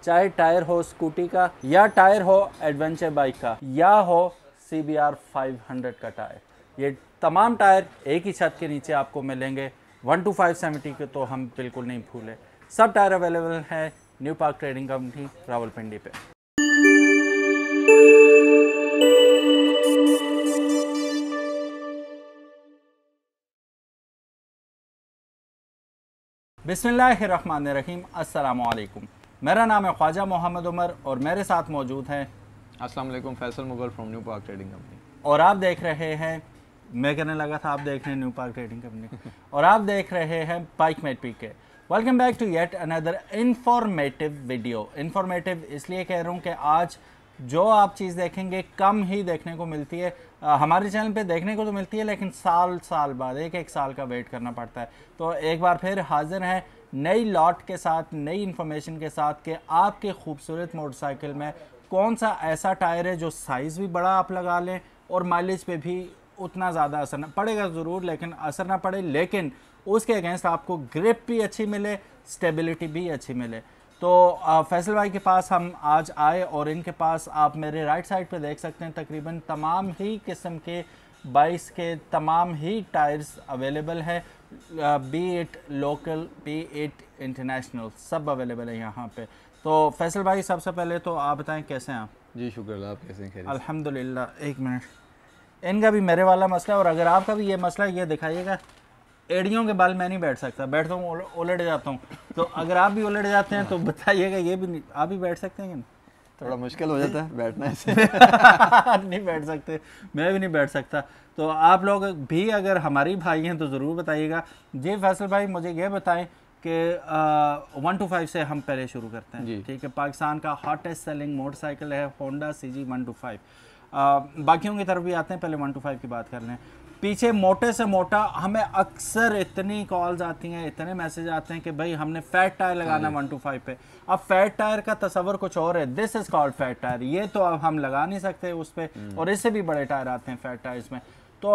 चाहे टायर हो स्कूटी का या टायर हो एडवेंचर बाइक का या हो CBR 500 का टायर, ये तमाम टायर एक ही छत के नीचे आपको मिलेंगे। 1 to 570 के तो हम बिल्कुल नहीं भूले। सब टायर अवेलेबल है new park trading company Rawalpindi पे। बिस्मिल्लाहिर्रहमानिर्रहीम, अस्सलामु अलैकुम। मेरा नाम है ख्वाजा मोहम्मद उमर और मेरे साथ मौजूद हैं अस्सलाम वालेकुम, Faisal Mughal from new park trading company. और आप देख रहे हैं, मैं कहने लगा था आप देख रहे हैं न्यू पार्क ट्रेडिंग कंपनी और आप देख रहे हैं Bikemate PK. Welcome back to yet another informative video. Informative इसलिए कह रहा हूँ कि आज जो आप चीज़ देखेंगे कम ही देखने को मिलती है। हमारे चैनल पे देखने को तो मिलती है लेकिन साल बाद एक साल का वेट करना पड़ता है। तो एक बार फिर हाजिर हैं नई लॉट के साथ, नई इन्फॉर्मेशन के साथ कि आपके खूबसूरत मोटरसाइकिल में कौन सा ऐसा टायर है जो साइज़ भी बड़ा आप लगा लें और माइलेज पे भी उतना ज़्यादा असर ना पड़ेगा, ज़रूर लेकिन असर ना पड़े, लेकिन उसके अगेंस्ट आपको ग्रिप भी अच्छी मिले, स्टेबिलिटी भी अच्छी मिले। तो फैसल भाई के पास हम आज आए और इनके पास आप मेरे राइट साइड पे देख सकते हैं तकरीबन तमाम ही किस्म के बाइक्स के तमाम ही टायर्स अवेलेबल है, B it local B it international, सब अवेलेबल है यहाँ पे। तो फैसल भाई सबसे पहले तो आप बताएं कैसे हैं आप? जी शुक्र, आप कैसे हैं? अल्हम्दुलिल्लाह। एक मिनट, इनका भी मेरे वाला मसला है और अगर आपका भी ये मसला है ये दिखाइएगा। एड़ियों के बाल मैं नहीं बैठ सकता, बैठता हूँ उलट जाता हूँ, तो अगर आप भी उलट जाते हैं तो बताइएगा। ये भी नहीं, आप भी बैठ सकते हैं? थोड़ा मुश्किल हो जाता है बैठना ऐसे नहीं बैठ सकते, मैं भी नहीं बैठ सकता। तो आप लोग भी अगर हमारी भाई हैं तो ज़रूर बताइएगा। जी फैसल भाई मुझे ये बताएं कि 1 to 5 से हम पहले शुरू करते हैं, ठीक है? पाकिस्तान का हॉटेस्ट सेलिंग मोटरसाइकिल है होंडा CG 1 to 5। बाकियों की तरफ भी आते हैं, पहले 1 to 5 की बात कर लें। पीछे मोटे से मोटा हमें अक्सर इतनी कॉल्स आती हैं, इतने मैसेज आते हैं कि भाई हमने फैट टायर लगाना 1 to 5 पे। अब फैट टायर का तस्वर कुछ और है, this is called fat tyre, ये तो अब हम लगा नहीं सकते उस पर, और इससे भी बड़े टायर आते हैं फैट टायर्स में। तो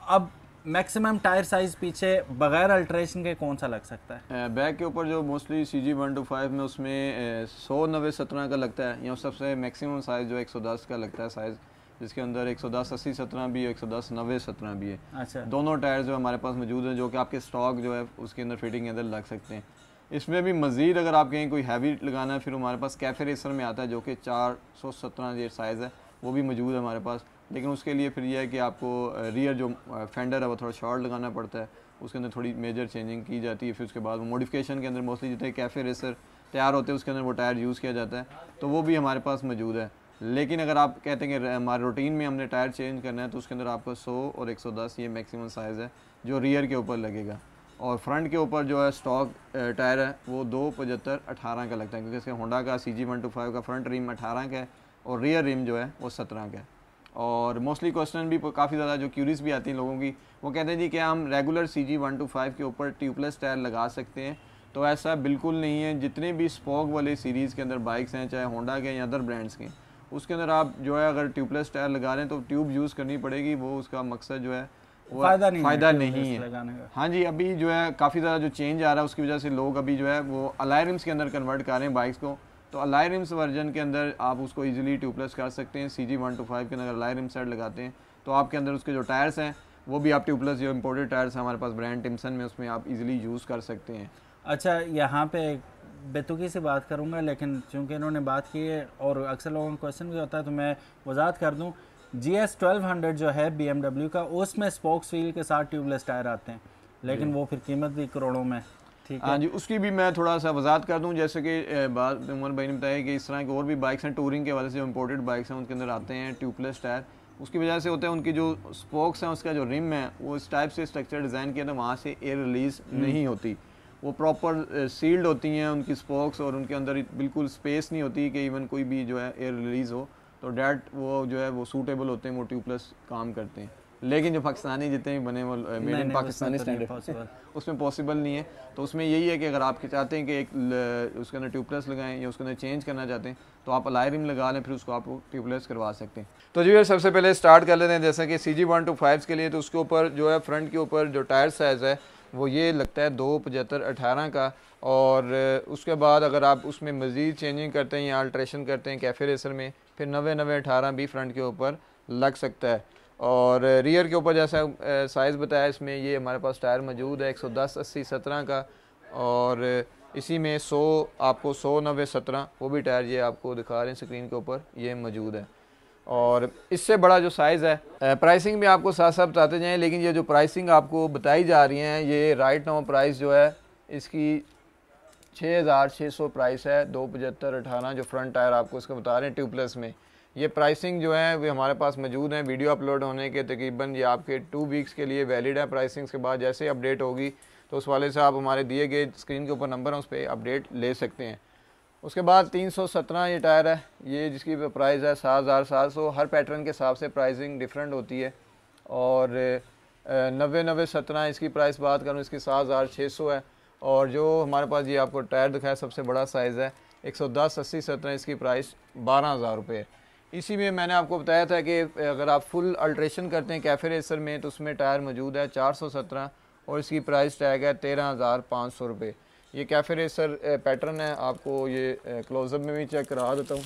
अब मैक्सिमम टायर साइज पीछे बगैर अल्ट्रेशन के कौन सा लग सकता है? बैक के ऊपर जो मोस्टली CG 1 to 5 में उसमें 100 90 17 का लगता है, या सबसे मैक्सिमम साइज़ जो 110 का लगता है साइज़, जिसके अंदर 110 80 17 भी है, 110 90 17 भी है। अच्छा, दोनों टायर जो हमारे पास मौजूद हैं, जो कि आपके स्टॉक जो है उसके अंदर फिटिंग के अंदर लग सकते हैं। इसमें भी मज़ीद अगर आप कहीं कोई हैवी लगाना है, फिर हमारे पास कैफे रेसर में आता है जो कि 417 ये साइज़ है, वो भी मौजूद है हमारे पास। लेकिन उसके लिए फिर यह है कि आपको रियर जो फेंडर है वो थोड़ा शॉर्ट लगाना पड़ता है, उसके अंदर थोड़ी मेजर चेंजिंग की जाती है। फिर उसके बाद मॉडिफिकेशन के अंदर मोस्टली जितने कैफे रेसर तैयार होते हैं उसके अंदर वो टायर यूज़ किया जाता है, तो वो भी हमारे पास मौजूद है। लेकिन अगर आप कहते हैं कि हमारे रूटीन में हमने टायर चेंज करना है, तो उसके अंदर आपको 100 और 110 ये मैक्सिमम साइज़ है जो रियर के ऊपर लगेगा। और फ्रंट के ऊपर जो है स्टॉक टायर है वो 275 18 का लगता है, क्योंकि इसके होंडा का CG 1 to 5 का फ्रंट रिम 18 का है और रियर रिम जो है वो 17 का है। और मोस्टली क्वेश्चन भी काफ़ी ज़्यादा जो क्यूरीज भी आती हैं लोगों की, वो कहते हैं जी कि हम रेगुलर CG 1 to 5 के ऊपर ट्यूबलेस टायर लगा सकते हैं? तो ऐसा बिल्कुल नहीं है। जितने भी स्पोक वाले सीरीज़ के अंदर बाइक्स हैं, चाहे होंडा के या अदर ब्रांड्स के, उसके अंदर आप जो है अगर ट्यूबलेस टायर लगा रहे हैं तो ट्यूब यूज़ करनी पड़ेगी। वो उसका मकसद जो है वो फ़ायदा नहीं है। हाँ जी, अभी जो है काफ़ी ज़्यादा जो चेंज आ रहा है उसकी वजह से लोग अभी जो है वो अलाई रिम्स के अंदर कन्वर्ट कर रहे हैं बाइक्स को। तो अलाई रिम्स वर्जन के अंदर आप उसको इजीली ट्यूबलेस कर सकते हैं। CG 1 to 5 के अंदर अलाई रिम सेट लगाते हैं तो आपके अंदर उसके जो टायर्स हैं वो भी आप ट्यूबलेस, जो इम्पोर्टेड टायर्स हैं हमारे पास ब्रांड टिम्सन में, उसमें आप इजीली यूज़ कर सकते हैं। अच्छा, यहाँ पे बेतुकी से बात करूँगा, लेकिन चूँकि इन्होंने बात की है और अक्सर लोगों का क्वेश्चन भी होता है तो मैं वजाहत कर दूँ। GS 1200 जो है BMW का, उसमें स्पोक्स व्हील के साथ ट्यूबलेस टायर आते हैं, लेकिन वो फिर कीमत भी करोड़ों में, ठीक है? हाँ जी, उसकी भी मैं थोड़ा सा वजाहत कर दूं। जैसे कि बात उमर भाई ने बताया कि इस तरह की और भी बाइक्स हैं टूरिंग के वजह से, जो इम्पोर्टेड बाइक्स हैं उनके अंदर आते हैं ट्यूबलेस टायर। उसकी वजह से होता है उनकी जो स्पोक्स हैं, उसका जो रिम है वो इस टाइप से स्ट्रक्चर डिज़ाइन किया था, वहाँ से एयर रिलीज़ नहीं होती, वो प्रॉपर सील्ड होती हैं उनकी स्पोक्स, और उनके अंदर बिल्कुल स्पेस नहीं होती कि इवन कोई भी जो है एयर रिलीज़ हो, तो डैट वो जो है वो सूटेबल होते हैं, वो ट्यूबलेस काम करते हैं। लेकिन जो पाकिस्तानी जितने भी बने वो मेड इन पाकिस्तानी स्टैंडर्ड उसमें पॉसिबल नहीं है। तो उसमें यही है कि अगर आप चाहते हैं कि एक उसके अंदर ट्यूबलेस लगाएं या उसके अंदर चेंज करना चाहते हैं तो आप अलाई रिम लगा लें, फिर उसको आप ट्यूबलेस करवा सकते हैं। तो जी सबसे पहले स्टार्ट कर लेते हैं जैसे कि CG 1 to 5 के लिए। तो उसके ऊपर जो है फ्रंट के ऊपर जो टायर साइज़ है वो ये लगता है 275/18 का। और उसके बाद अगर आप उसमें मज़ीद चेंजिंग करते हैं या अल्ट्रेशन करते हैं कैफ़े रेसर में, फिर 90/90/18 भी फ्रंट के ऊपर लग सकता है। और रियर के ऊपर जैसा साइज़ बताया, इसमें ये हमारे पास टायर मौजूद है 110/80/17 का। और इसी में 100 आपको 100/90/17 वो भी टायर ये आपको दिखा रहे हैं स्क्रीन के ऊपर, ये मौजूद है। और इससे बड़ा जो साइज़ है, प्राइसिंग भी आपको साथ साथ बताते जाएँ, लेकिन ये जो प्राइसिंग आपको बताई जा रही हैं, ये राइट नाउ प्राइस जो है इसकी 6600 प्राइस है। 275/18 जो फ्रंट टायर आपको इसका बता रहे हैं ट्यूबलेस में। ये प्राइसिंग जो है वो हमारे पास मौजूद है। वीडियो अपलोड होने के तकरीबन ये आपके 2 वीक्स के लिए वैलिड है। प्राइसिंग के बाद जैसे अपडेट होगी तो उस वाले से आप हमारे दिए गए स्क्रीन के ऊपर नंबर है उस पर अपडेट ले सकते हैं। उसके बाद 317 ये टायर है, ये जिसकी प्राइस है 7700। हर पैटर्न के हिसाब से प्राइसिंग डिफरेंट होती है। और 90/90/17 इसकी प्राइस बात करूँ, इसकी 7600 है। और जो हमारे पास ये आपको टायर दिखाया सबसे बड़ा साइज़ है 110/80/17, इसकी प्राइस 12,000 रुपये है। इसी में मैंने आपको बताया था कि अगर आप फुल अल्ट्रेशन करते हैं कैफ़े रेसर में तो उसमें टायर मौजूद है 417 और इसकी प्राइस टैग है 13,500 रुपये। ये कैफ़े रेसर पैटर्न है, आपको ये क्लोज़अप में भी चेक करा देता हूँ।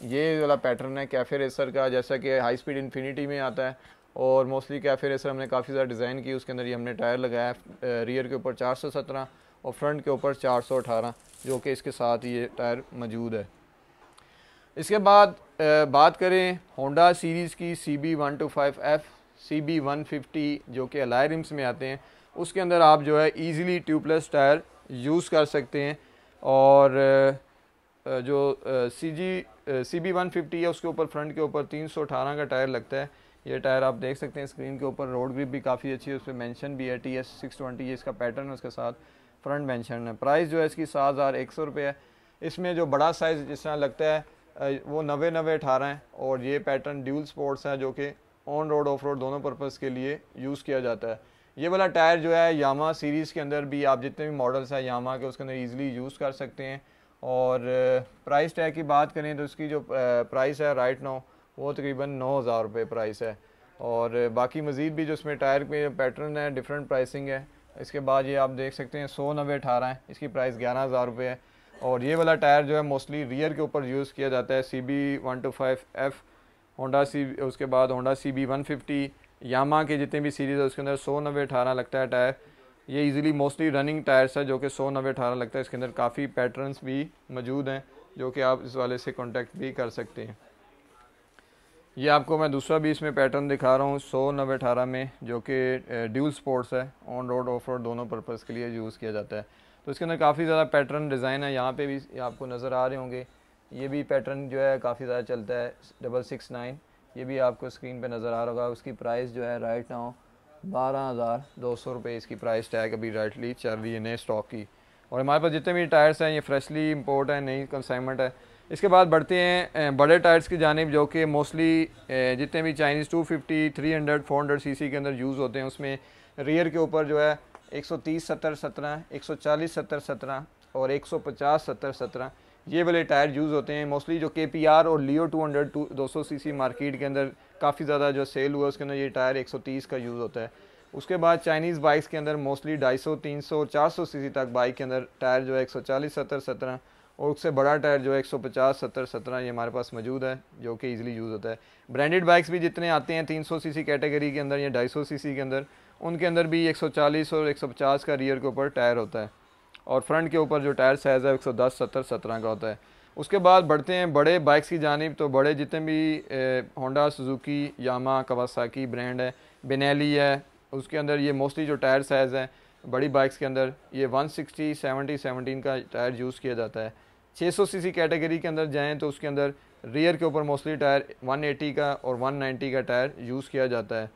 ये वाला पैटर्न है कैफ़े रेसर का, जैसा कि हाई स्पीड इन्फिनिटी में आता है। और मोस्टली कैफ़े रेसर हमने काफ़ी ज़्यादा डिज़ाइन की, उसके अंदर ये हमने टायर लगाया रियर के ऊपर 417 और फ्रंट के ऊपर 418, जो कि इसके साथ ये टायर मौजूद है। इसके बाद बात करें होंडा सीरीज़ की CB125F, CB150 जो कि एलॉय रिम्स में आते हैं, उसके अंदर आप जो है ईज़िली ट्यूबलेस टायर यूज़ कर सकते हैं। और जो CB150 है उसके ऊपर फ्रंट के ऊपर 318 का टायर लगता है। ये टायर आप देख सकते हैं स्क्रीन के ऊपर, रोड ग्रिप भी काफ़ी अच्छी है, उस पर मेंशन भी है TS620, ये इसका पैटर्न है, उसके साथ फ्रंट मेंशन है। प्राइस जो है इसकी 7100 रुपये है। इसमें जो बड़ा साइज़ जिस तरह लगता है वो 90/90/18 है। और ये पैटर्न ड्यूल स्पोर्ट्स है जो कि ऑन रोड ऑफ रोड दोनों पर्पज़ के लिए यूज़ किया जाता है। ये वाला टायर जो है यामा सीरीज़ के अंदर भी आप जितने भी मॉडल्स हैं यामा के उसके अंदर ईज़िली यूज़ कर सकते हैं। और प्राइस टैग की बात करें तो इसकी जो प्राइस है राइट नाउ वो तकरीबन 9,000 रुपये प्राइस है। और बाकी मज़ीद भी जो इसमें टायर में पैटर्न है डिफरेंट प्राइसिंग है। इसके बाद ये आप देख सकते हैं 100/90/18 है, इसकी प्राइस 11,000 रुपये है। और ये वाला टायर जो है मोस्टली रियर के ऊपर यूज़ किया जाता है। CB125F होंडा उसके बाद होंडा CB150 यामा के जितने भी सीरीज़ है उसके अंदर 100/90/18 लगता है टायर। ये इजीली मोस्टली रनिंग टायर्स है जो कि 100/90/18 लगता है। इसके अंदर काफ़ी पैटर्न्स भी मौजूद हैं जो कि आप इस वाले से कांटेक्ट भी कर सकते हैं। ये आपको मैं दूसरा भी इसमें पैटर्न दिखा रहा हूँ 100/90/18 में, जो कि ड्यूल स्पोर्ट्स है, ऑन रोड ऑफ रोड दोनों पर्पज़ के लिए यूज़ किया जाता है। तो इसके अंदर काफ़ी ज़्यादा पैटर्न डिज़ाइन है, यहाँ पे भी आपको नज़र आ रहे होंगे। ये भी पैटर्न जो है काफ़ी ज़्यादा चलता है 669, ये भी आपको स्क्रीन पे नज़र आ रहा होगा। उसकी प्राइस जो है राइट नाउ 12,200 रुपये इसकी प्राइस टैग अभी राइटली चल रही है नए स्टॉक की। और हमारे पास जितने भी टायर्स हैं ये फ्रेशली इम्पोर्ट है, नई कंसाइनमेंट है। इसके बाद बढ़ते हैं बड़े टायर्स की जानिब, जो कि मोस्टली जितने भी चाइनीज़ 250, 300, 400 सीसी के अंदर यूज़ होते हैं। उसमें रियर के ऊपर जो है 130/70/17, 140/70/17 और 150/70/17 ये वाले टायर यूज़ होते हैं। मोस्टली जो KPR और लियो 200 सीसी मार्केट के अंदर काफ़ी ज़्यादा जो सेल हुआ उसके अंदर ये टायर 130 का यूज़ होता है। उसके बाद चाइनीज़ बाइक्स के अंदर मोस्टली 250, 300 और 400 सीसी तक बाइक के अंदर टायर जो है 140/70/17 और उससे बड़ा टायर जो है 150/70/17 ये हमारे पास मौजूद है, जो कि ईज़िली यूज़ होता है। ब्रांडेड बाइक्स भी जितने आते हैं 300 सीसी कैटेगरी के अंदर या 250 सीसी के अंदर, उनके अंदर भी 140 और 150 का रियर के ऊपर टायर होता है। और फ्रंट के ऊपर जो टायर साइज़ है 110/70/17 का होता है। उसके बाद बढ़ते हैं बड़े बाइक्स की जानिब। तो बड़े जितने भी होंडा, सुजुकी, यामा, कवासाकी ब्रांड है, बेनेली है, उसके अंदर ये मोस्टली जो टायर साइज़ है बड़ी बाइक्स के अंदर ये 160, 70, 17 का टायर यूज़ किया जाता है। 600 सीसी कैटेगरी के अंदर जाएँ तो उसके अंदर रियर के ऊपर मोस्टली टायर 180 का और 190 का टायर यूज़ किया जाता है।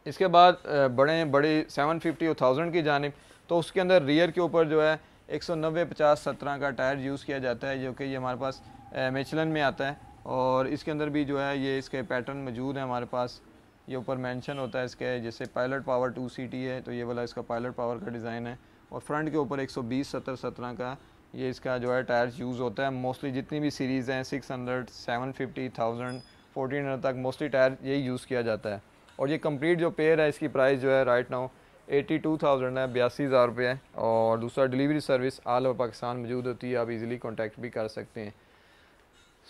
इसके बाद बड़े 750 और 1000 की जानिब, तो उसके अंदर रियर के ऊपर जो है 190/50/17 का टायर यूज़ किया जाता है, जो कि ये हमारे पास मिचलन में आता है। और इसके अंदर भी जो है ये इसके पैटर्न मौजूद है हमारे पास, ये ऊपर मेंशन होता है इसके, जैसे पायलट पावर 2CT है तो ये वाला इसका पायलट पावर का डिज़ाइन है। और फ्रंट के ऊपर 120/70/17 का ये इसका जो है टायर यूज़ होता है। मोस्टली जितनी भी सीरीज़ हैं 600, 750, 1000, 1400 तक मोस्टली टायर यही यूज़ किया जाता है। और ये कंप्लीट जो पेयर है इसकी प्राइस जो है राइट नाउ 82,000 है, 82,000 रुपये है। और दूसरा delivery service all over Pakistan मौजूद होती है, आप इजीली कांटेक्ट भी कर सकते हैं।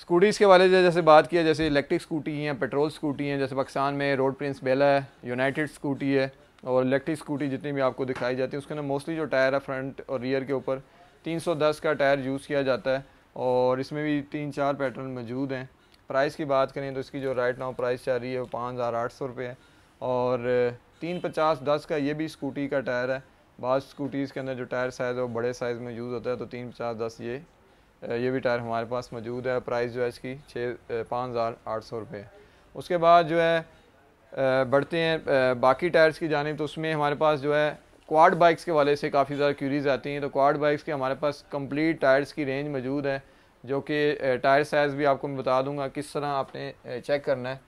स्कूटीज़ के वाले जैसे बात किया, जैसे इलेक्ट्रिक स्कूटी हैं, पेट्रोल स्कूटी हैं, जैसे पाकिस्तान में रोड प्रिंस बेला है, यूनाइटेड स्कूटी है, और इलेक्ट्रिक स्कूटी जितनी भी आपको दिखाई जाती है उसके अंदर मोस्टली जो टायर है फ्रंट और रियर के ऊपर 310 का टायर यूज़ किया जाता है। और इसमें भी 3-4 पैटर्न मौजूद हैं। प्राइस की बात करें तो इसकी जो राइट नाउ प्राइस चल रही है वो 5,800 रुपये है। और 350-10 का ये भी स्कूटी का टायर है। बाज़ स्कूटीज़ के अंदर जो टायर साइज़ है वो बड़े साइज़ में यूज़ होता है, तो 350-10 ये भी टायर हमारे पास मौजूद है। प्राइस जो है इसकी 5,800 रुपये है। उसके बाद जो है बढ़ते हैं बाकी टायर्स की जानिब, तो उसमें हमारे पास जो है क्वाड बाइक्स के वाले से काफ़ी ज़्यादा क्यूरीज आती हैं। तो क्वाड बाइक्स के हमारे पास कंप्लीट टायर्स की रेंज मौजूद है, जो कि टायर साइज़ भी आपको मैं बता दूंगा किस तरह आपने चेक करना है।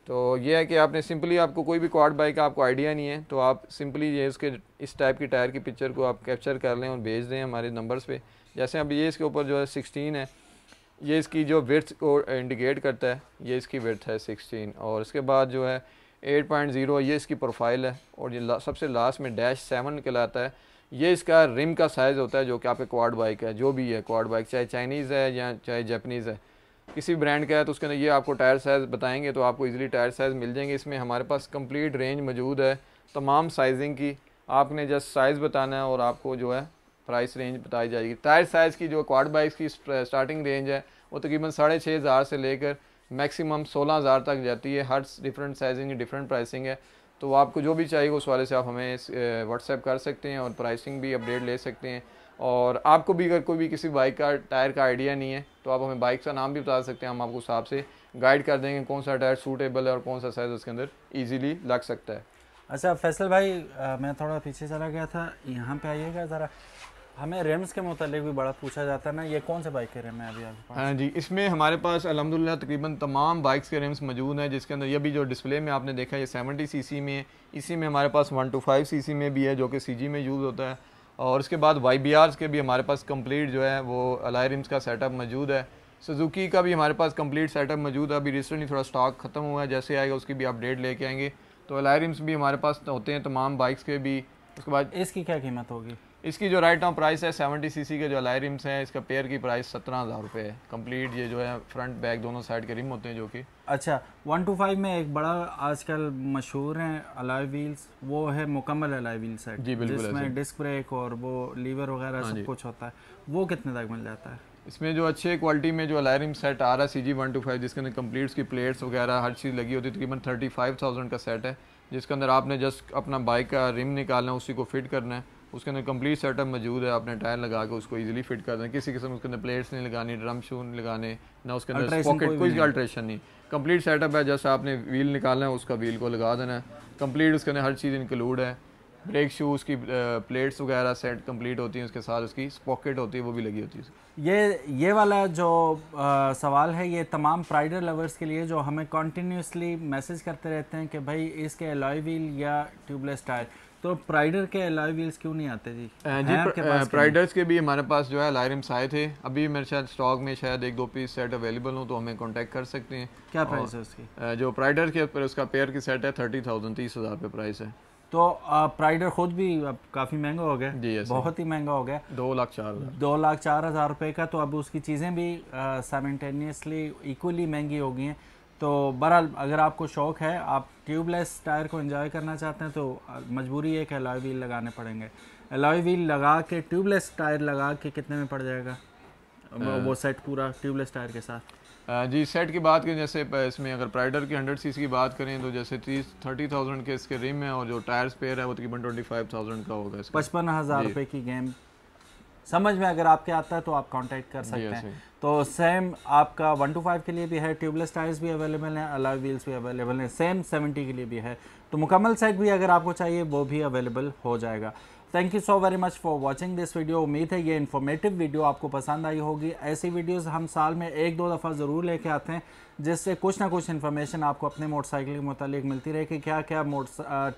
तो ये है कि आपने सिंपली, आपको कोई भी क्वाड बाइक का आपको आइडिया नहीं है तो आप सिंपली ये इसके इस टाइप की टायर की पिक्चर को आप कैप्चर कर लें और भेज दें हमारे नंबर्स पे। जैसे अब ये इसके ऊपर जो है 16 है, ये इसकी जो विड्थ को इंडिकेट करता है, ये इसकी विड्थ है 16। और इसके बाद जो है 8.0 ये इसकी प्रोफाइल है। और ये सबसे लास्ट में -7 कहलाता है, ये इसका रिम का साइज़ होता है, जो कि आपके क्वाड बाइक है, जो भी है क्वाड बाइक, चाहे चाइनीज़ है या चाहे जापानीज़ है, किसी ब्रांड का है, तो उसके अंदर ये आपको टायर साइज़ बताएंगे तो आपको इजीली टायर साइज़ मिल जाएंगे। इसमें हमारे पास कंप्लीट रेंज मौजूद है तमाम साइजिंग की। आपने जस्ट साइज़ बताना है और आपको जो है प्राइस रेंज बताई जाएगी। टायर साइज़ की जो क्वाड बाइक्स की स्टार्टिंग रेंज है वो तकरीबन 6,500 से लेकर मैक्सिमम 16,000 तक जाती है। हर डिफरेंट साइजिंग की डिफरेंट प्राइसिंग है, तो आपको जो भी चाहिए उस वाले से आप हमें व्हाट्सएप कर सकते हैं और प्राइसिंग भी अपडेट ले सकते हैं। और आपको भी अगर कोई भी किसी बाइक का टायर का आइडिया नहीं है तो आप हमें बाइक का नाम भी बता सकते हैं, हम आपको उस हिसाब से गाइड कर देंगे कौन सा टायर सूटेबल है और कौन सा साइज़ उसके अंदर ईजीली लग सकता है। अच्छा फैसल भाई, मैं थोड़ा पीछे चला गया था, यहाँ पे आइएगा ज़रा। हमें रिम्स के मुतालिक भी बड़ा पूछा जाता है ना, ये कौन से बाइक के रिम है अभी आपके पास? हाँ जी, इसमें हमारे पास अल्हम्दुलिल्लाह तकरीबन तमाम बाइक्स के रिम्स मौजूद हैं, जिसके अंदर ये भी जो डिस्प्ले में आपने देखा ये 70 सीसी में है। इसी में हमारे पास 125 सीसी में भी है, जो कि सीजी में यूज़ होता है। और उसके बाद YBRs के भी हमारे पास कंप्लीट जो है वो अलॉय रिम्स का सेटअप मौजूद है। सुजुकी का भी हमारे पास कंप्लीट सेटअप मौजूद है। अभी रिसेंटली थोड़ा स्टॉक ख़त्म हुआ है, जैसे आएगा उसकी भी अपडेट लेके आएंगे। तो अलॉय रिम्स भी हमारे पास होते हैं तमाम बाइक्स के भी। उसके बाद इसकी क्या कीमत होगी? इसकी जो राइट नाउ प्राइस है 70 सीसी के जो अलॉय रिम्स हैं, इसका पेयर की प्राइस 17,000 रुपये है। कंप्लीट ये जो है फ्रंट बैक दोनों साइड के रिम होते हैं, जो कि अच्छा 125 में एक बड़ा आजकल मशहूर है अलॉय व्हील्स, वो है मुकम्मल अलॉय व्हील सेट, जी बिल्कुल, जिसमें डिस्क ब्रेक और वो लीवर वगैरह सब कुछ होता है, वो कितने तक मिल जाता है? इसमें जो अच्छे क्वालिटी में जो अलॉय रिम सेट आ रहा है CG 125, जिसके अंदर कंप्लीट उसकी प्लेट्स वगैरह हर चीज़ लगी होती है, तकरीबन 35,000 का सेट है, जिसके अंदर आपने जस्ट अपना बाइक का रिम निकालना है, उसी को फिट करना है। उसके अंदर कंप्लीट सेटअप मौजूद है, आपने टायर लगा के उसको इजीली फिट कर दें। किसी किस्म उसके अंदर प्लेट्स नहीं लगानी, ड्रम शू नहीं लगाने, ना उसके अंदर पॉकेट, कोई अल्ट्रेशन नहीं। कंप्लीट सेटअप है, जैसे आपने व्हील निकालना है उसका व्हील को लगा देना है। कंप्लीट उसके अंदर हर चीज़ इंक्लूड है। ब्रेक शू उसकी प्लेट्स वगैरह सेट कंप्लीट होती हैं, उसके साथ उसकी पॉकेट होती है वो भी लगी होती है। ये वाला जो सवाल है ये तमाम प्राइडर लवर्स के लिए जो हमें कॉन्टीन्यूसली मैसेज करते रहते हैं कि भाई इसके अलॉय व्हील या ट्यूबलेस टायर, तो प्राइडर के अलॉय व्हील्स क्यों नहीं आते जी? प्राइडर्स के भी हमारे पास जो है अलॉय रिम्स आए थे, अभी मेरे शायद स्टॉक में शायद 1-2 पीस सेट अवेलेबल हो, तो हमें कांटेक्ट कर सकते हैं। क्या प्राइस है उसकी? जो प्राइडर के ऊपर उसका पेयर की सेट है 30,000 रुपये प्राइस है। तो प्राइडर खुद भी अब काफ़ी महंगा हो गया जी, बहुत ही महंगा हो गया, 2,04,000 रुपये का। तो अब उसकी चीज़ें भी साइमल्टेनियसली इक्वली महंगी हो गई हैं। तो बहरहाल अगर आपको शौक़ है, आप ट्यूबलेस टायर को एंजॉय करना चाहते हैं, तो मजबूरी है कि अलॉय व्हील लगाने पड़ेंगे। अलॉय व्हील लगा के ट्यूबलेस टायर लगा के कितने में पड़ जाएगा वो सेट पूरा ट्यूबलेस टायर के साथ? जी सेट की बात करें, जैसे इसमें अगर प्राइडर की 100 सीसी की बात करें तो जैसे 30,000 के इसके रिम है, और जो टायर स्पेयर है वो तकरीबन 25,000 का होगा। 55,000 रुपये की गेम समझ में अगर आपके आता है तो आप कांटेक्ट कर सकते हैं। तो सेम आपका 125 के लिए भी है, ट्यूबलेस टायर्स भी अवेलेबल हैं, अलॉय व्हील्स भी अवेलेबल हैं, सेम 70 के लिए भी है। तो मुकम्मल सेट भी अगर आपको चाहिए वो भी अवेलेबल हो जाएगा। Thank you so very much for watching this video. उम्मीद है ये इन्फॉर्मेटिव वीडियो आपको पसंद आई होगी। ऐसी वीडियोस हम साल में 1-2 दफ़ा ज़रूर लेके आते हैं, जिससे कुछ ना कुछ इन्फॉर्मेशन आपको अपने मोटरसाइकिल के मुतालिक मिलती रहे कि क्या क्या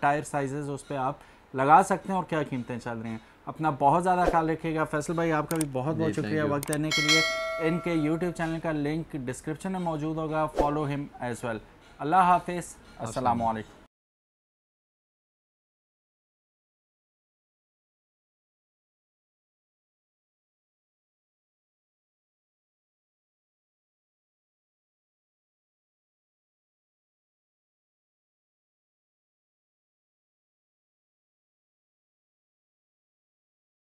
टायर साइजेज़ उस पर आप लगा सकते हैं और क्या कीमतें चल रही हैं। अपना बहुत ज़्यादा ख्याल रखिएगा। फैसल भाई आपका भी बहुत बहुत शुक्रिया वक्त देने के लिए। इनके यूट्यूब चैनल का लिंक डिस्क्रिप्शन में मौजूद होगा, फॉलो हिम एज वेल। अल्लाह हाफिज़, अस्सलाम वालेकुम।